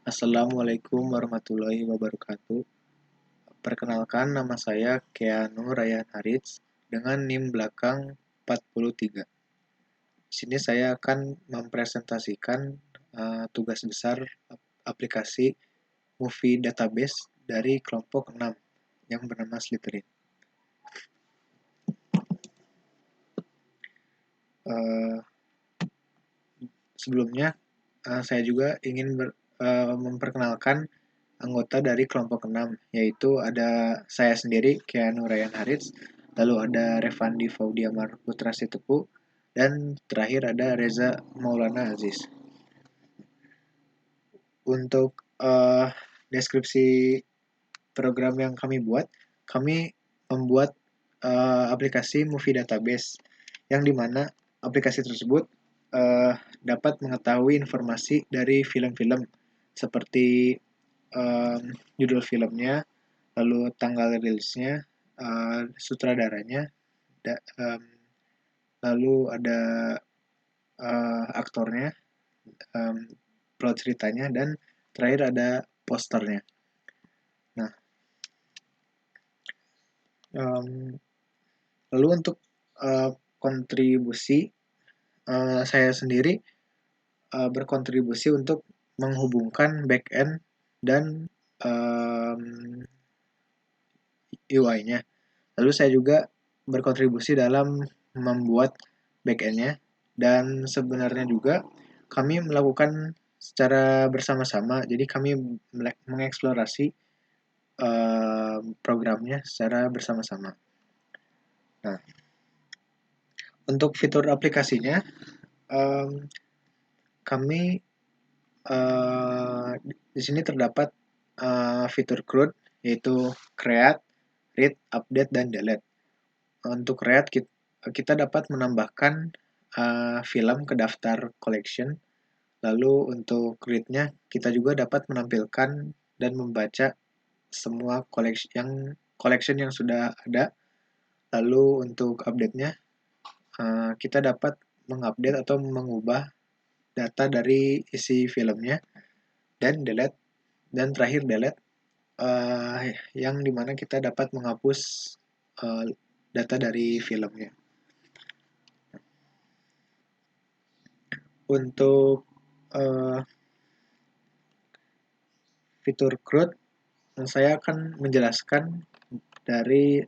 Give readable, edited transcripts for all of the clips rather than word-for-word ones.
Assalamualaikum warahmatullahi wabarakatuh. Perkenalkan, nama saya Keanu Ryan Harits dengan NIM belakang 43. Di sini saya akan mempresentasikan tugas besar aplikasi Movie Database dari kelompok 6 yang bernama Slytherin. Sebelumnya, saya juga ingin memperkenalkan anggota dari kelompok 6, yaitu ada saya sendiri, Keanu Ryan Harits, lalu ada Revandi Faudiamar Putra Sitepu, dan terakhir ada Reza Maulana Aziz. Untuk deskripsi program yang kami buat, kami membuat aplikasi Movie Database, yang dimana aplikasi tersebut dapat mengetahui informasi dari film-film seperti judul filmnya, lalu tanggal rilisnya, sutradaranya, lalu ada aktornya, plot ceritanya, dan terakhir ada posternya. Nah, lalu untuk kontribusi, saya sendiri berkontribusi untuk menghubungkan back-end dan UI-nya. Lalu saya juga berkontribusi dalam membuat back-end-nya, dan sebenarnya juga kami melakukan secara bersama-sama. Jadi kami mengeksplorasi programnya secara bersama-sama. Nah, untuk fitur aplikasinya, kami di sini terdapat fitur CRUD, yaitu create, read, update, dan delete. Untuk create, kita dapat menambahkan film ke daftar collection. Lalu untuk read-nya, kita juga dapat menampilkan dan membaca semua collection yang sudah ada. Lalu untuk update-nya, kita dapat mengupdate atau mengubah data dari isi filmnya. Dan delete, dan terakhir delete, yang dimana kita dapat menghapus data dari filmnya. Untuk fitur CRUD, saya akan menjelaskan dari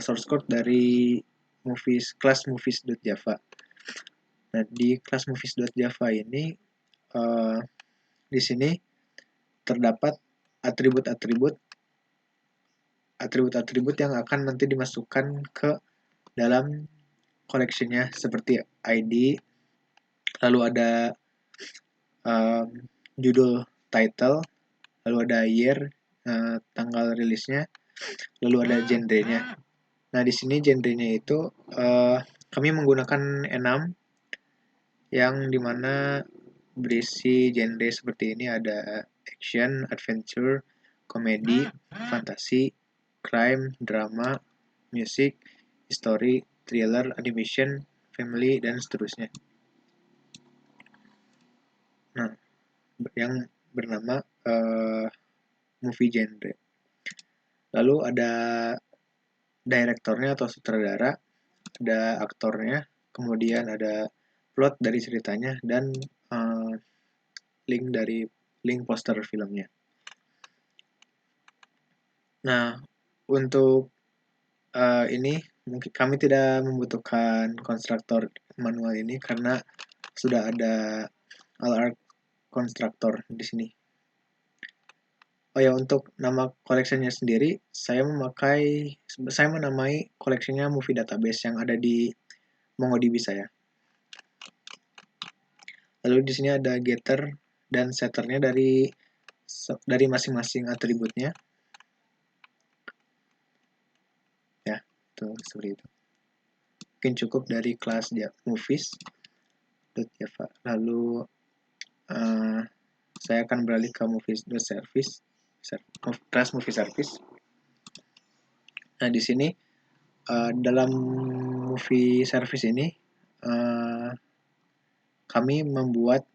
source code dari class movies.java. Nah, di class movies.java ini, di sini terdapat atribut-atribut yang akan nanti dimasukkan ke dalam collection-nya, seperti ID, lalu ada judul title, lalu ada year, tanggal rilisnya, lalu ada genre-nya. Nah, di sini genre-nya itu kami menggunakan enam, yang dimana berisi genre seperti ini: ada action, adventure, komedi, fantasi, crime, drama, music, history, thriller, animation, family, dan seterusnya. Nah, yang bernama movie genre. Lalu ada direktornya atau sutradara, ada aktornya, kemudian ada plot dari ceritanya, dan link poster filmnya. Nah, untuk ini mungkin kami tidak membutuhkan konstruktor manual ini karena sudah ada all-art konstruktor di sini. Oh ya, untuk nama collection-nya sendiri, saya menamai collection-nya Movie Database yang ada di MongoDB saya. Lalu di sini ada getter dan setternya dari masing-masing atributnya. Ya, seperti itu. Mungkin cukup dari kelas movies.java. Lalu saya akan beralih ke movies.service, kelas movie service. Nah, di sini dalam movie service ini kami membuat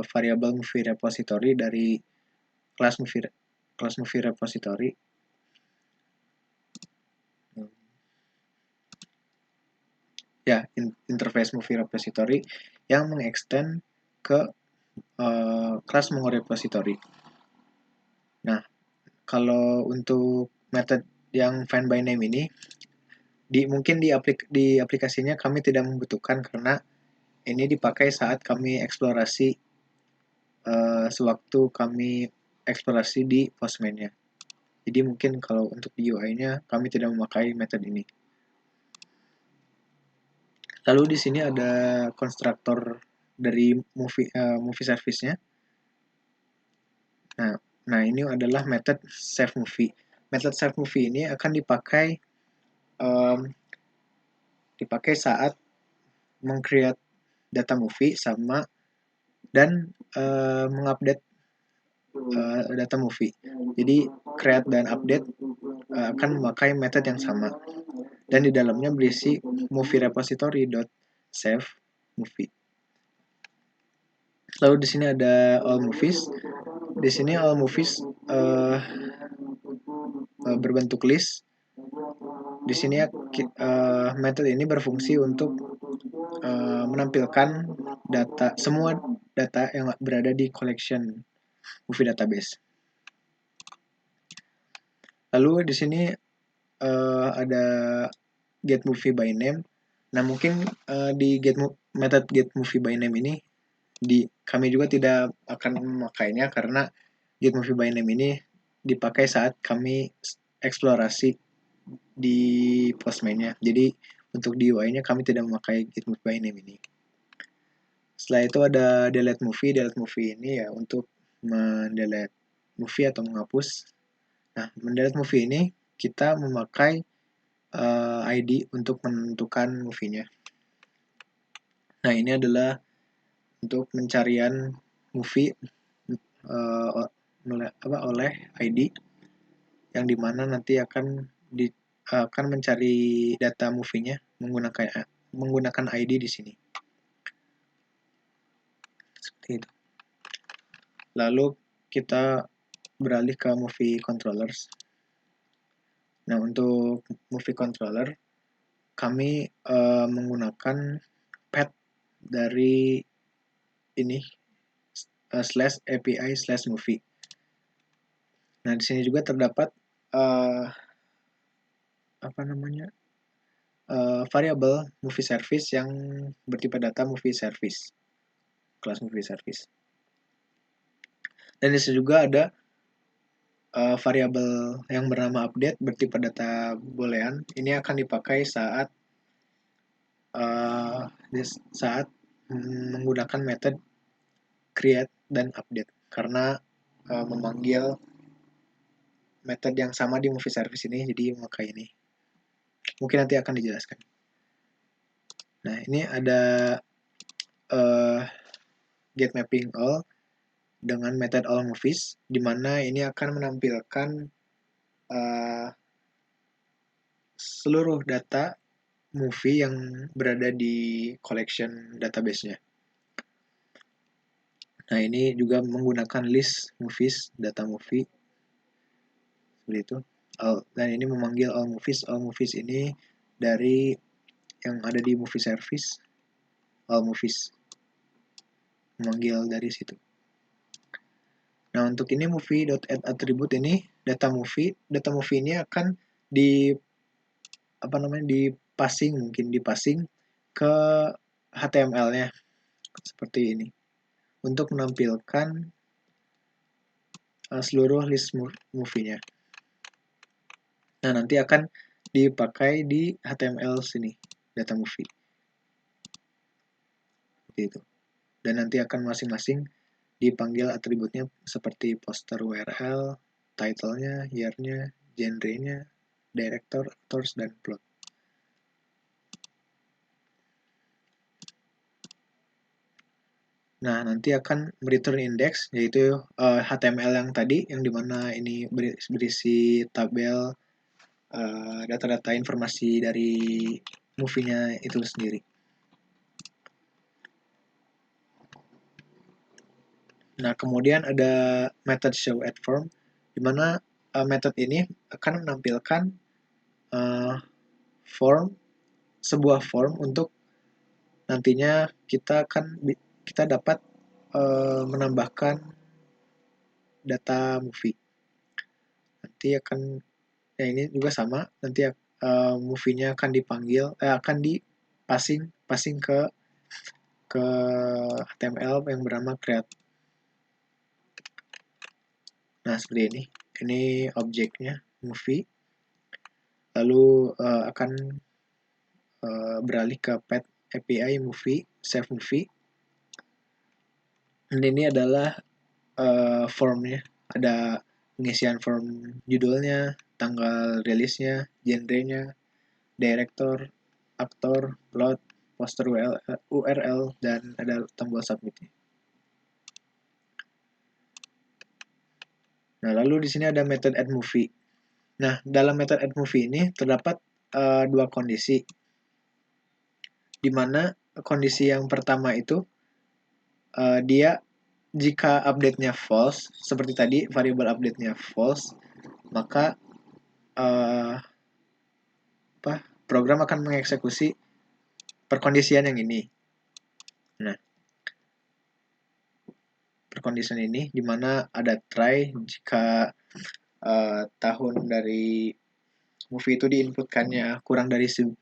variabel movie repository dari kelas movie repository. Ya, interface movie repository yang mengextend ke kelas Mongo repository. Nah, kalau untuk method yang find by name ini, mungkin di aplikasinya kami tidak membutuhkan karena ini dipakai saat kami eksplorasi sewaktu kami eksplorasi di Postman-nya. Jadi mungkin kalau untuk di UI-nya kami tidak memakai method ini. Lalu di sini ada konstruktor dari movie service-nya. Nah, ini adalah method save movie. Method save movie ini akan dipakai saat meng-create data movie dan mengupdate data movie. Jadi create dan update akan memakai method yang sama. Dan di dalamnya berisi movie repository.save movie. Lalu di sini ada all movies. Di sini all movies berbentuk list. Di sini method ini berfungsi untuk menampilkan semua data yang berada di collection movie database. Lalu di sini ada get movie by name. Nah, mungkin di method get movie by name ini kami juga tidak akan memakainya karena get movie by name ini dipakai saat kami eksplorasi di Postman-nya. Jadi untuk di UI-nya kami tidak memakai get movie by name ini. Setelah itu ada delete movie. Delete movie ini ya untuk mendelete movie atau menghapus. Nah, mendelete movie ini kita memakai ID untuk menentukan movie-nya. Nah, ini adalah untuk pencarian movie oleh ID yang dimana nanti akan mencari data movie-nya menggunakan ID di sini. Seperti itu. Lalu kita beralih ke movie controllers. Nah, untuk movie controller kami menggunakan path dari ini /API/movie. Nah, di sini juga terdapat variabel movie service yang bertipe data movie service, kelas movie service. Dan di sini juga ada variabel yang bernama update bertipe data boolean. Ini akan dipakai saat menggunakan method create dan update karena memanggil method yang sama di movie service ini, jadi memakai ini. Mungkin nanti akan dijelaskan. Nah, ini ada get mapping all dengan method all movies, di mana ini akan menampilkan seluruh data movie yang berada di collection database-nya. Nah, ini juga menggunakan list movies, data movie, seperti itu. Dan ini memanggil all movies. All movies ini dari yang ada di movie service, all movies. Memanggil dari situ. Nah, untuk ini movie.add attribute ini data movie ini akan dipasing ke HTML-nya seperti ini untuk menampilkan seluruh list movie-nya. Nah, nanti akan dipakai di HTML sini, data movie. Gitu. Dan nanti akan masing-masing dipanggil atributnya seperti poster URL, title-nya, year-nya, genre-nya, director, actors, dan plot. Nah, nanti akan return index, yaitu HTML yang tadi, yang dimana ini berisi tabel data-data informasi dari movie-nya itu sendiri. Nah, kemudian ada method show at form, di mana method ini akan menampilkan sebuah form untuk nantinya kita dapat menambahkan data movie. Nanti ini juga sama, nanti movie-nya akan akan passing ke HTML yang bernama create. Nah, seperti ini. Ini objeknya movie. Lalu akan beralih ke pet API movie, save movie. Dan ini adalah formnya. Ada pengisian form judulnya, tanggal rilisnya, genrenya, director, aktor, plot, poster URL, dan ada tombol submit. Nah, lalu di sini ada method add movie. Nah, dalam method add movie ini terdapat dua kondisi, di mana kondisi yang pertama itu dia jika update-nya false, seperti tadi variable update-nya false, maka program akan mengeksekusi perkondisian yang ini. Nah, perkondisian ini di mana ada try jika tahun dari movie itu diinputkannya kurang dari 1900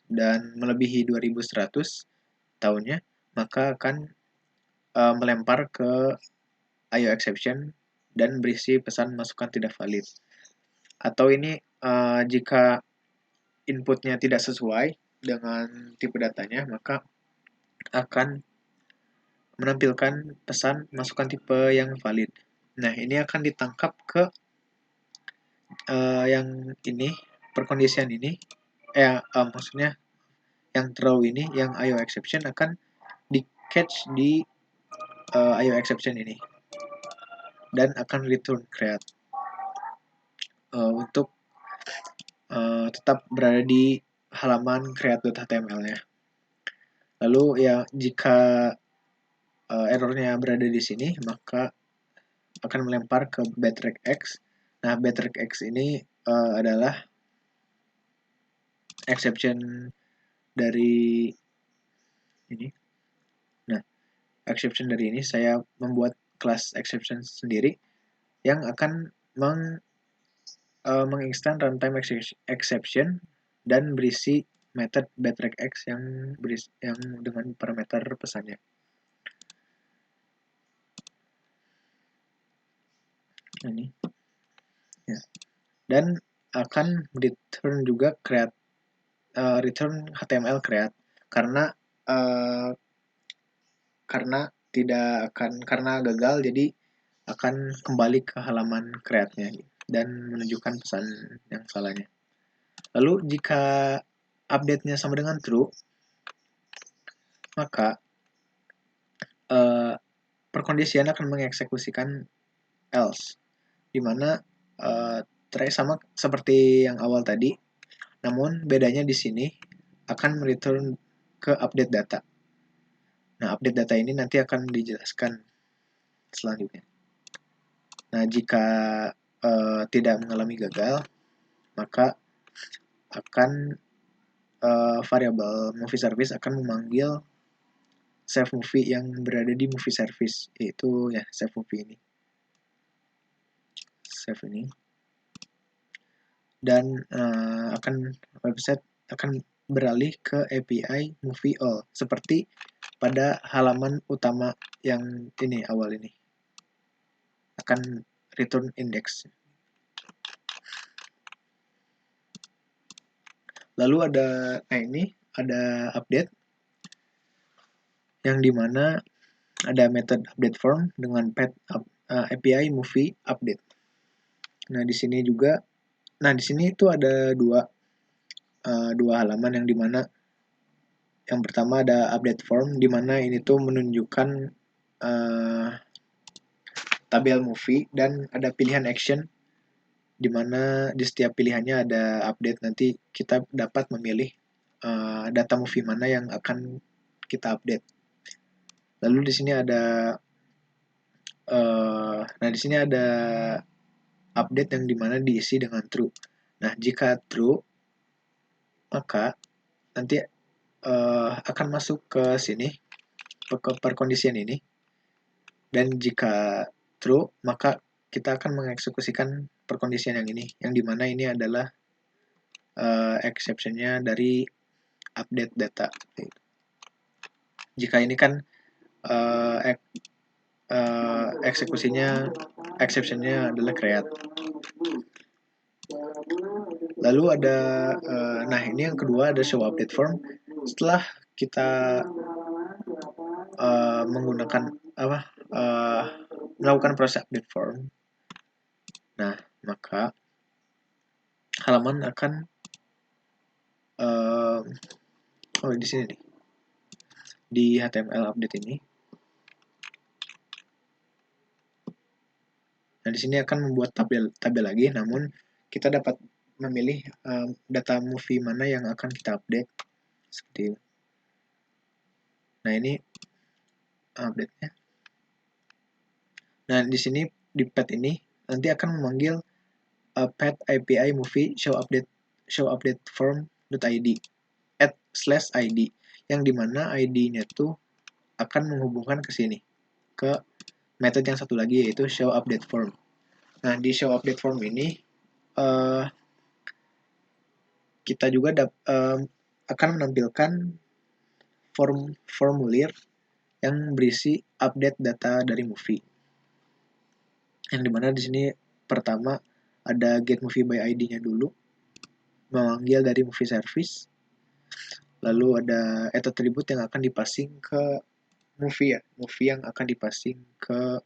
dan melebihi 2100 tahunnya, maka akan melempar ke IO exception dan berisi pesan masukan tidak valid. Atau ini jika inputnya tidak sesuai dengan tipe datanya, maka akan menampilkan pesan masukan tipe yang valid. Nah, ini akan ditangkap ke yang ini, perkondisian ini, maksudnya yang throw ini, yang IO exception akan di catch di IO exception ini dan akan return create untuk tetap berada di halaman create.html-nya. Lalu ya jika errornya berada di sini, maka akan melempar ke backtrack X. Nah, backtrack X ini adalah exception dari ini. Nah, exception dari ini saya membuat kelas exception sendiri yang akan menginstal runtime exception dan berisi method backtrack X yang dengan parameter pesannya. Ini ya. Dan akan return juga return HTML create karena gagal, jadi akan kembali ke halaman create-nya dan menunjukkan pesan yang salahnya. Lalu jika update-nya sama dengan true, maka perkondisian akan mengeksekusikan else, di mana try sama seperti yang awal tadi, namun bedanya di sini akan return ke update data. Nah, update data ini nanti akan dijelaskan selanjutnya. Nah, jika tidak mengalami gagal, maka akan variabel movie service akan memanggil save movie yang berada di movie service, yaitu ya save movie ini. Save ini. Dan website akan beralih ke API movie all, seperti pada halaman utama yang ini awal ini. Akan return index. Lalu ada update yang dimana ada method update form dengan API movie update. Nah, di sini itu ada dua halaman yang dimana yang pertama ada update form, dimana ini tuh menunjukkan tabel movie dan ada pilihan action, dimana di setiap pilihannya ada update. Nanti kita dapat memilih data movie mana yang akan kita update. Lalu di sini ada Nah, di sini ada update yang dimana diisi dengan true. Nah, jika true, maka nanti akan masuk ke sini, ke perkondisian ini. Dan jika true, maka kita akan mengeksekusikan perkondisian yang ini, yang dimana ini adalah exception-nya dari update data. Jika ini kan eksekusinya, exception-nya adalah create. Lalu ada, nah ini yang kedua ada show update form. Setelah kita menggunakan melakukan proses update form, nah maka halaman akan di sini nih, di HTML update ini. Nah, di sini akan membuat tabel lagi, namun kita dapat memilih data movie mana yang akan kita update, seperti itu. Nah, ini update-nya. Nah, di sini di pad ini nanti akan memanggil pad API movie show update form.id @/id, yang dimana ID-nya tuh akan menghubungkan ke sini, ke metode yang satu lagi, yaitu show update form. Nah, di show update form ini kita juga akan menampilkan formulir yang berisi update data dari movie. Yang dimana di sini pertama ada get movie by ID-nya dulu, memanggil dari movie service. Lalu ada add attribute yang akan dipasing ke movie yang akan dipasing ke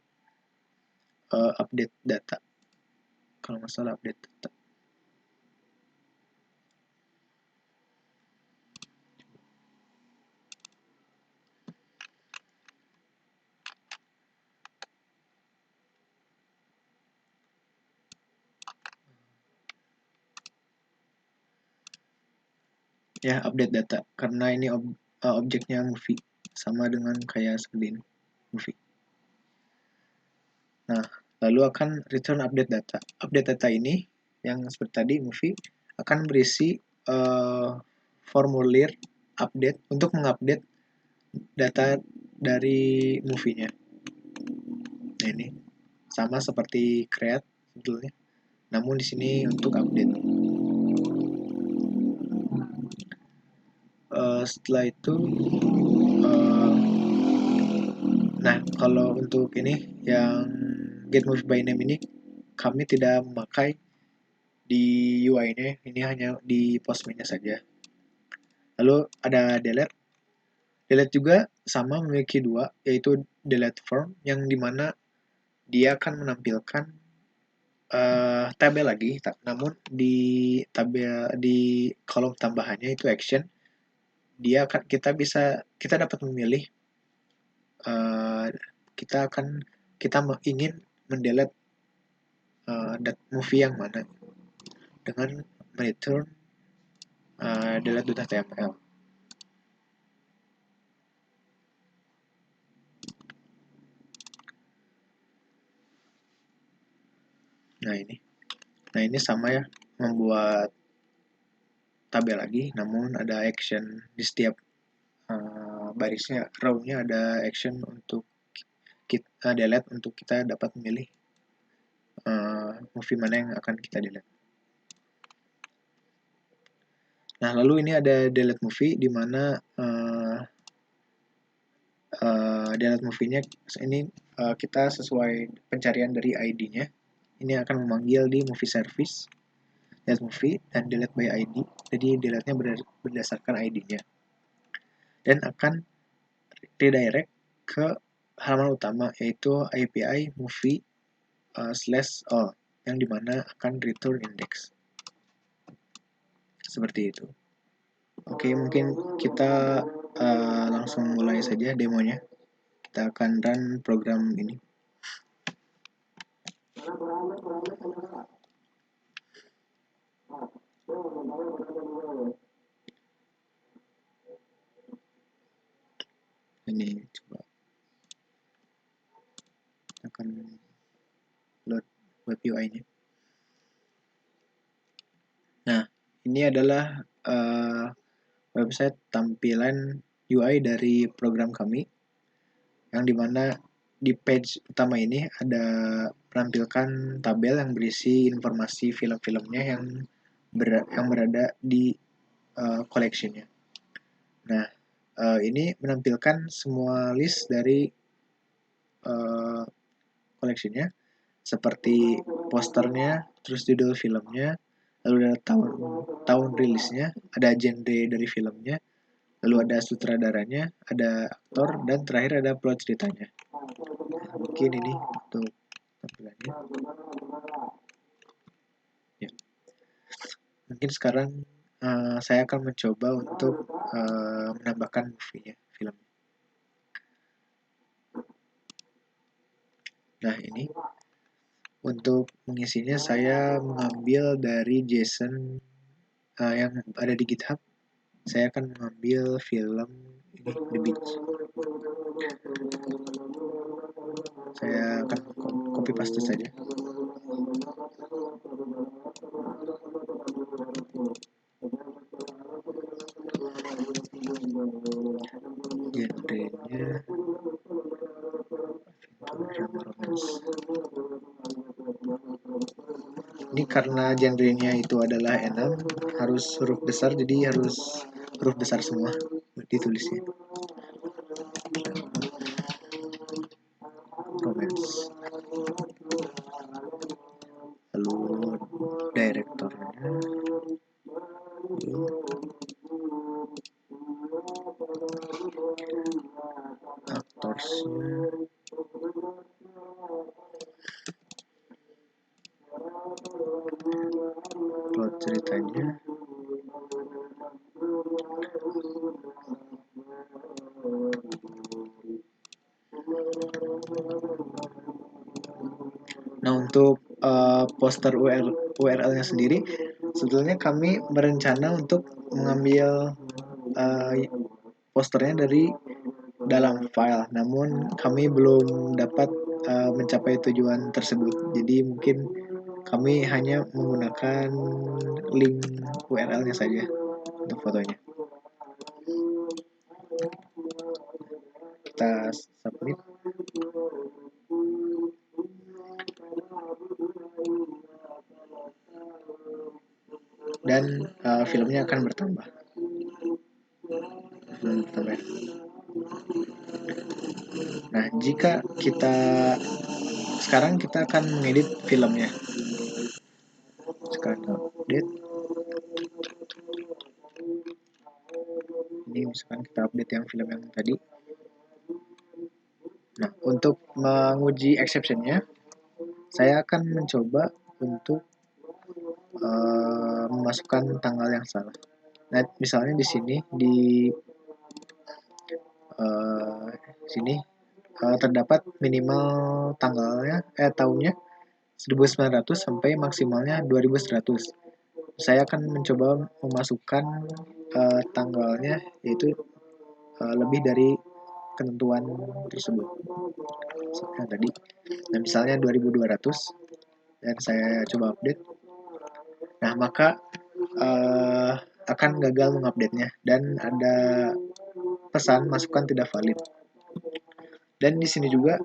update data. Kalau nggak salah update data. Ya, update data, karena ini objeknya movie, sama dengan kayak seperti ini, movie. Nah, lalu akan return update data. Update data ini yang seperti tadi movie akan berisi formulir update untuk mengupdate data dari movie-nya. Nah, ini sama seperti create sebetulnya, namun di sini untuk update. Setelah itu, nah kalau untuk ini yang get movie by name ini kami tidak memakai di UI-nya, ini hanya di Postman-nya saja. Lalu ada delete. Delete juga sama memiliki dua, yaitu delete form, yang dimana dia akan menampilkan tabel lagi, namun di tabel di kolom tambahannya itu action. Kita dapat memilih kita ingin mendelete movie yang mana dengan return delete.html. Nah ini sama ya, membuat tabel lagi, namun ada action di setiap barisnya, row-nya ada action untuk kita delete, untuk kita dapat memilih movie mana yang akan kita delete. Nah, lalu ini ada delete movie, di mana delete movie-nya ini kita sesuai pencarian dari ID-nya. Ini akan memanggil di movie service, delete movie, dan delete by ID. Jadi delete-nya berdasarkan ID-nya. Dan akan redirect ke halaman utama, yaitu API movie /all, yang dimana akan return index. Seperti itu. Oke, mungkin kita langsung mulai saja demonya. Kita akan run program ini. Ini coba akan load web UI-nya. Nah, ini adalah website tampilan UI dari program kami, yang dimana di page utama ini ada menampilkan tabel yang berisi informasi film-filmnya yang berada di collection-nya. Nah, ini menampilkan semua list dari collection-nya, seperti posternya, terus judul filmnya, lalu ada tahun rilisnya, ada genre dari filmnya, lalu ada sutradaranya, ada aktor, dan terakhir ada plot ceritanya. Nah, mungkin ini untuk tampilannya. Ya. Mungkin sekarang saya akan mencoba untuk menambahkan movie-nya, film. Nah, ini untuk mengisinya saya mengambil dari JSON yang ada di GitHub. Saya akan mengambil film ini, The Beach. Saya akan copy paste saja. Genrenya ini karena genrenya itu adalah enam, harus huruf besar, jadi harus huruf besar semua ditulisnya. Romance. Lalu direktornya, aktorsnya, plot ceritanya, nah untuk poster URL-nya sendiri, sebetulnya kami berencana untuk mengambil posternya dari dalam file, namun kami belum dapat mencapai tujuan tersebut. Jadi mungkin kami hanya menggunakan link URL-nya saja untuk fotonya. Kita submit. Dan filmnya akan bertambah. Nah, jika sekarang kita akan mengedit filmnya. Sekarang update. Ini misalkan kita update yang film yang tadi. Nah, untuk menguji exception-nya, saya akan mencoba untuk memasukkan tanggal yang salah. Nah, misalnya di sini di sini terdapat minimal tanggalnya tahunnya 1900 sampai maksimalnya 2100. Saya akan mencoba memasukkan tanggalnya yaitu lebih dari ketentuan tersebut. Yang tadi. Nah, misalnya 2200 dan saya coba update. Nah, maka akan gagal mengupdate-nya dan ada pesan masukan tidak valid. Dan di sini juga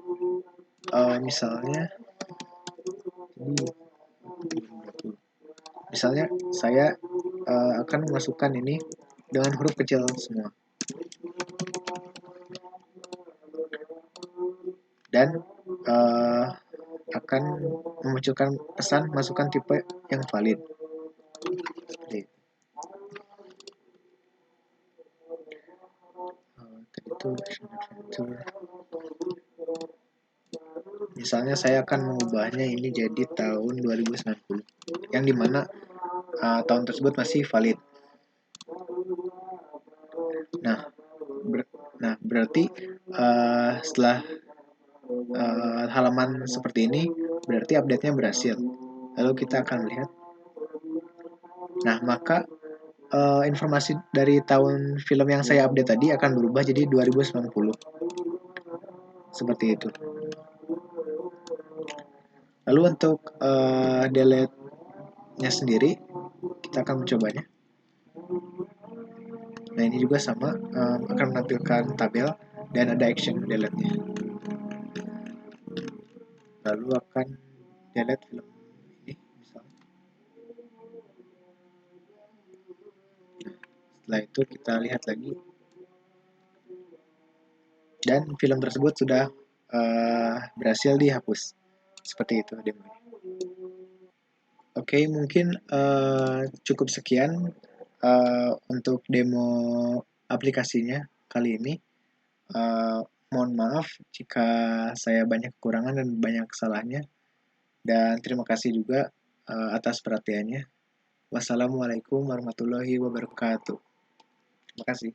misalnya saya akan memasukkan ini dengan huruf kecil semua. Dan akan memunculkan pesan masukkan tipe yang valid. Seperti itu. Tadi itu adventure. Misalnya saya akan mengubahnya ini jadi tahun 2090, yang dimana tahun tersebut masih valid. Nah, berarti setelah halaman seperti ini, berarti update-nya berhasil. Lalu kita akan lihat. Nah, maka informasi dari tahun film yang saya update tadi akan berubah jadi 2090. Seperti itu. Lalu untuk delete-nya sendiri, kita akan mencobanya. Nah, ini juga sama, akan menampilkan tabel dan ada action delete-nya. Lalu akan delete film ini, misalnya. Setelah itu kita lihat lagi, dan film tersebut sudah berhasil dihapus. Seperti itu demonya. Oke, mungkin cukup sekian untuk demo aplikasinya kali ini. Mohon maaf jika saya banyak kekurangan dan banyak kesalahannya. Dan terima kasih juga atas perhatiannya. Wassalamualaikum warahmatullahi wabarakatuh. Terima kasih.